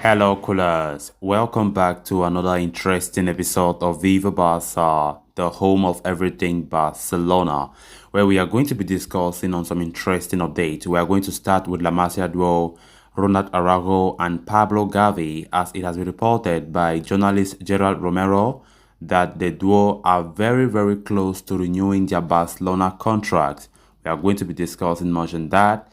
Hello, coolers. Welcome back to another interesting episode of Viva Barca, the home of everything Barcelona, where we are going to be discussing on some interesting updates. We are going to start with La Masia duo, Ronald Araujo and Pablo Gavi, as it has been reported by journalist Gerald Romero that the duo are very, very close to renewing their Barcelona contract. We are going to be discussing much on that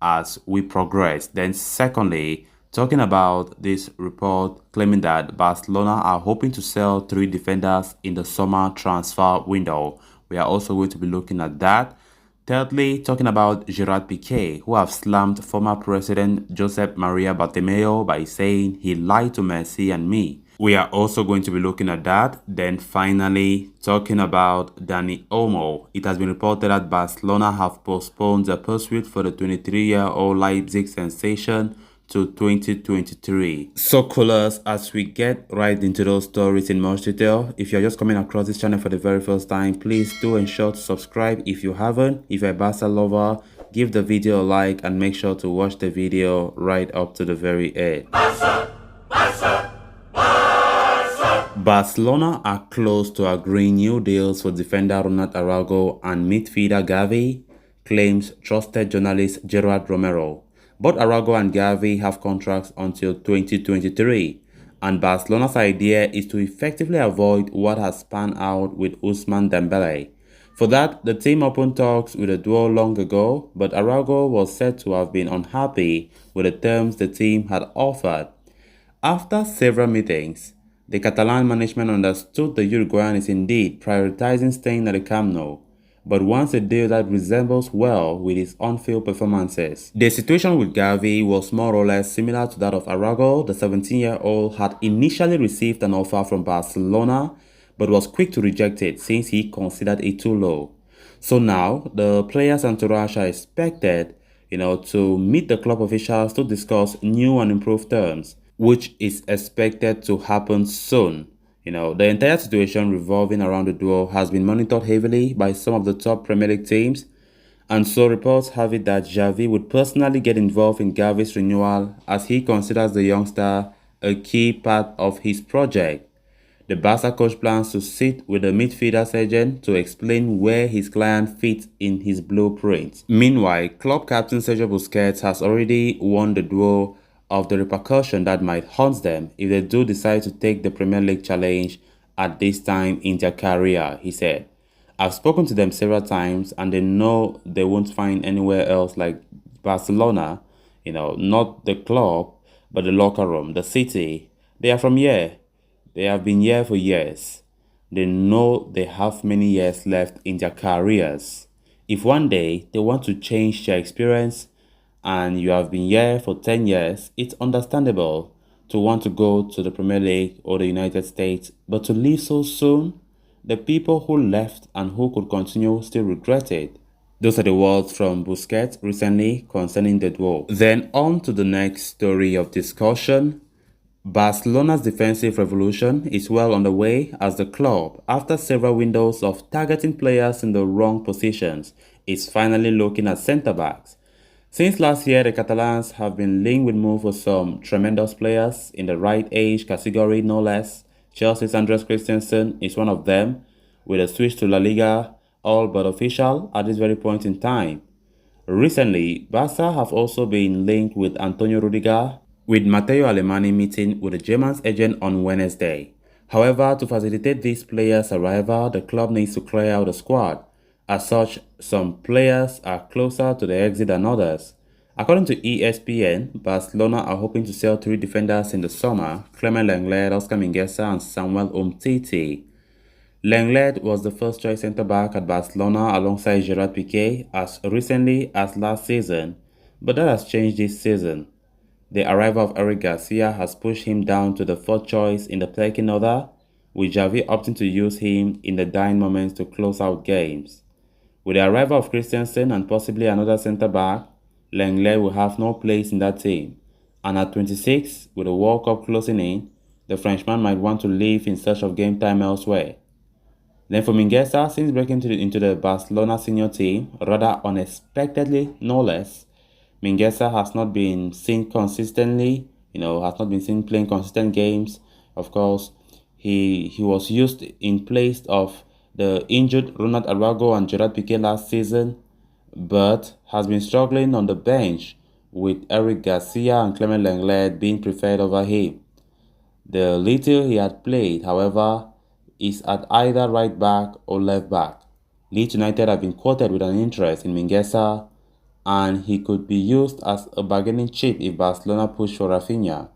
as we progress. Then, secondly, talking about this report claiming that Barcelona are hoping to sell three defenders in the summer transfer window. We are also going to be looking at that. Thirdly, talking about Gerard Piqué, who have slammed former president Josep Maria Bartomeu by saying he lied to Messi and me. We are also going to be looking at that. Then finally, talking about Dani Olmo. It has been reported that Barcelona have postponed the pursuit for the 23-year-old Leipzig sensation to 2023. So coolers, as we get right into those stories in much detail, if you're just coming across this channel for the very first time, please do ensure to subscribe if you haven't. If you're a Barca lover, give the video a like and make sure to watch the video right up to the very end. Barcelona are close to agreeing new deals for defender Ronald Araujo and midfielder Gavi, claims trusted journalist Gerard Romero. Both Araujo and Gavi have contracts until 2023, and Barcelona's idea is to effectively avoid what has spun out with Ousmane Dembele. For that, the team opened talks with the duo long ago, but Araujo was said to have been unhappy with the terms the team had offered. After several meetings, the Catalan management understood the Uruguayan is indeed prioritizing staying at the Camp Nou, but wants a deal that resembles well with his on-field performances. The situation with Gavi was more or less similar to that of Araujo. The 17-year-old had initially received an offer from Barcelona, but was quick to reject it since he considered it too low. So now, the players' entourage are expected, to meet the club officials to discuss new and improved terms, which is expected to happen soon. The entire situation revolving around the duo has been monitored heavily by some of the top Premier League teams, and so reports have it that Xavi would personally get involved in Gavi's renewal as he considers the youngster a key part of his project. The Barca coach plans to sit with the midfielder's agent to explain where his client fits in his blueprint. Meanwhile, club captain Sergio Busquets has already warned the duo of the repercussion that might haunt them if they do decide to take the Premier League challenge at this time in their career, he said. I've spoken to them several times and they know they won't find anywhere else like Barcelona, not the club, but the locker room, the city. They are from here. They have been here for years. They know they have many years left in their careers. If one day they want to change their experience and you have been here for 10 years, it's understandable to want to go to the Premier League or the United States, but to leave so soon, the people who left and who could continue still regret it. Those are the words from Busquets recently concerning the duo. Then on to the next story of discussion. Barcelona's defensive revolution is well underway as the club, after several windows of targeting players in the wrong positions, is finally looking at centre-backs. Since last year, the Catalans have been linked with moves for some tremendous players in the right age category, no less. Chelsea's Andres Christensen is one of them, with a switch to La Liga all but official at this very point in time. Recently, Barca have also been linked with Antonio Rudiger, with Matteo Alemany meeting with the German's agent on Wednesday. However, to facilitate these players' arrival, the club needs to clear out the squad. As such, some players are closer to the exit than others. According to ESPN, Barcelona are hoping to sell three defenders in the summer: Clement Lenglet, Oscar Mingueza, and Samuel Umtiti. Lenglet was the first choice centre-back at Barcelona alongside Gerard Piqué as recently as last season, but that has changed this season. The arrival of Eric Garcia has pushed him down to the fourth choice in the pecking order, with Xavi opting to use him in the dying moments to close out games. With the arrival of Christensen and possibly another centre-back, Lenglet will have no place in that team, and at 26, with the World Cup closing in, the Frenchman might want to leave in search of game time elsewhere. Then for Mingueza, since breaking into the Barcelona senior team, rather unexpectedly no less, Mingueza has not been seen consistently has not been seen playing consistent games. Of course, he was used in place of the injured Ronald Araujo and Gerard Piqué last season, but has been struggling on the bench with Eric Garcia and Clement Lenglet being preferred over him. The little he had played, however, is at either right back or left back. Leeds United have been quoted with an interest in Mingueza, and he could be used as a bargaining chip if Barcelona push for Rafinha.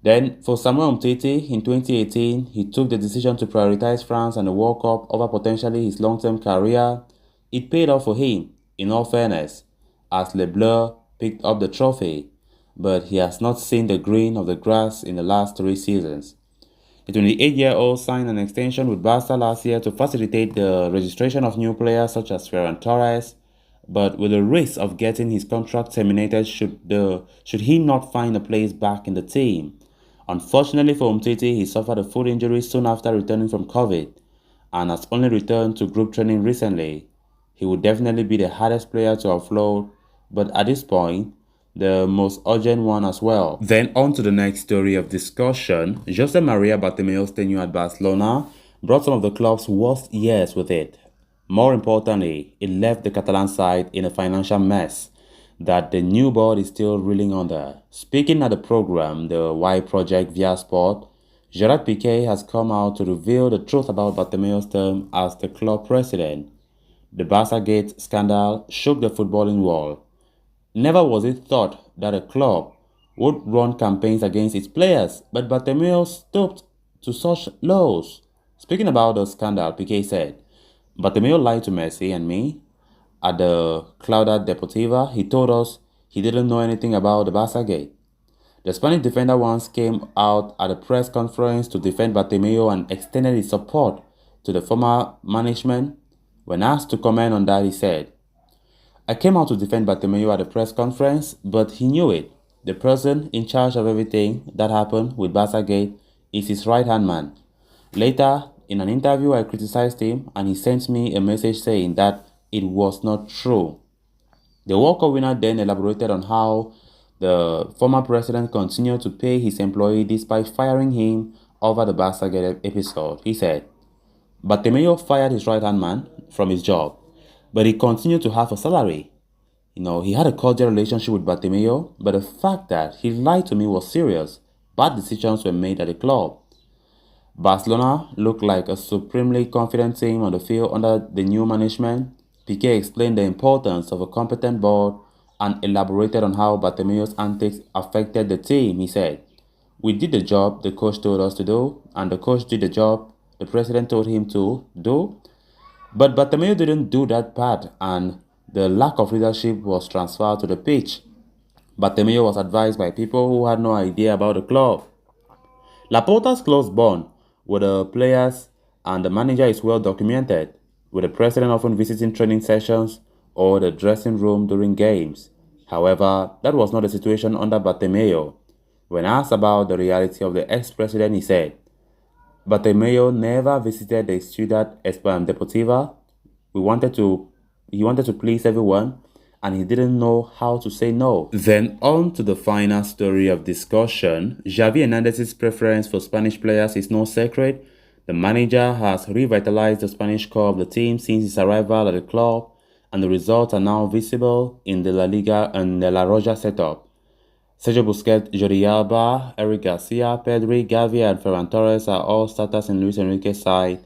Then, for Samuel Umtiti, in 2018, he took the decision to prioritize France and the World Cup over potentially his long-term career. It paid off for him, in all fairness, as Le Bleu picked up the trophy, but he has not seen the green of the grass in the last 3 seasons. The 28-year-old signed an extension with Barca last year to facilitate the registration of new players such as Ferran Torres, but with the risk of getting his contract terminated should he not find a place back in the team. Unfortunately for Umtiti, he suffered a foot injury soon after returning from COVID and has only returned to group training recently. He would definitely be the hardest player to offload, but at this point, the most urgent one as well. Then on to the next story of discussion. Jose Maria Bartomeu's tenure at Barcelona brought some of the club's worst years with it. More importantly, it left the Catalan side in a financial mess that the new board is still reeling under. Speaking at the program, the Y Project via Sport, Gerard Piqué has come out to reveal the truth about Bartomeu's term as the club president. The Barca-Gate scandal shook the footballing world. Never was it thought that a club would run campaigns against its players, but Bartomeu stooped to such lows. Speaking about the scandal, Piqué said, Bartomeu lied to Messi and me. At the Claudia Deportiva, he told us he didn't know anything about the Barca Gate. The Spanish defender once came out at a press conference to defend Bartomeu and extended his support to the former management. When asked to comment on that, he said, I came out to defend Bartomeu at a press conference, but he knew it. The person in charge of everything that happened with Barca Gate is his right-hand man. Later, in an interview, I criticized him and he sent me a message saying that it was not true. The World Cup winner then elaborated on how the former president continued to pay his employee despite firing him over the Barca Gate episode. He said, Bartomeu fired his right-hand man from his job, but he continued to have a salary. He had a cordial relationship with Bartomeu, but the fact that he lied to me was serious. Bad decisions were made at the club. Barcelona looked like a supremely confident team on the field under the new management. Piqué explained the importance of a competent board and elaborated on how Bartomeu's antics affected the team. He said, we did the job the coach told us to do, and the coach did the job the president told him to do. But Bartomeu didn't do that part, and the lack of leadership was transferred to the pitch. Bartomeu was advised by people who had no idea about the club. Laporta's close bond with the players and the manager is well documented, with the president often visiting training sessions or the dressing room during games. However, that was not the situation under Bartomeu. When asked about the reality of the ex-president, he said, Bartomeu never visited the Ciudad Deportiva. He wanted to please everyone, and he didn't know how to say no. Then on to the final story of discussion. Gavi Hernandez's preference for Spanish players is no secret. The manager has revitalized the Spanish core of the team since his arrival at the club, and the results are now visible in the La Liga and the La Roja setup. Sergio Busquets, Jordi Alba, Eric Garcia, Pedri, Gavi, and Ferran Torres are all starters in Luis Enrique's side.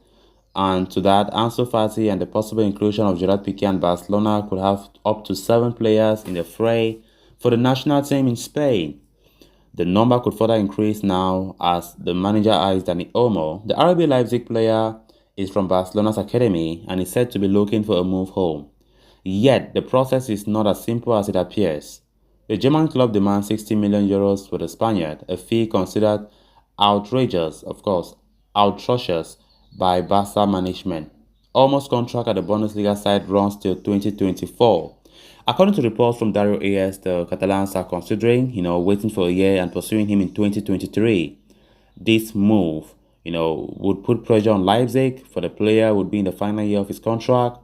And to that, Ansu Fati and the possible inclusion of Gerard Piqué and Barcelona could have up to 7 players in the fray for the national team in Spain. The number could further increase now as the manager eyes Dani Olmo. The RB Leipzig player is from Barcelona's academy and is said to be looking for a move home. Yet, the process is not as simple as it appears. The German club demands 60 million euros for the Spaniard, a fee considered outrageous, by Barca management. Olmo's contract at the Bundesliga side runs till 2024. According to reports from Dario AS, the Catalans are considering, waiting for a year and pursuing him in 2023. This move, would put pressure on Leipzig, for the player would be in the final year of his contract.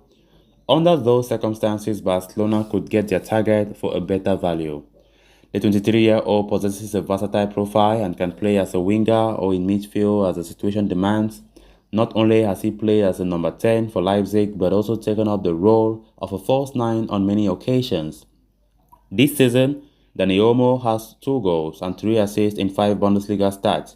Under those circumstances, Barcelona could get their target for a better value. The 23-year-old possesses a versatile profile and can play as a winger or in midfield as the situation demands. Not only has he played as a number 10 for Leipzig, but also taken up the role of a false 9 on many occasions. This season, Dani Olmo has 2 goals and 3 assists in 5 Bundesliga starts.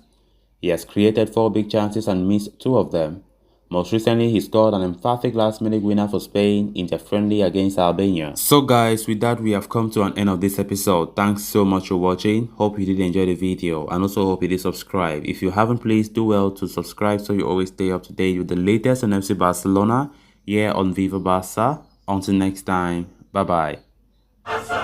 He has created 4 big chances and missed 2 of them. Most recently, he scored an emphatic last-minute winner for Spain in their friendly against Albania. So guys, with that we have come to an end of this episode. Thanks so much for watching. Hope you did enjoy the video and also hope you did subscribe. If you haven't, please do well to subscribe so you always stay up to date with the latest on FC Barcelona here on Viva Barca. Until next time, bye bye.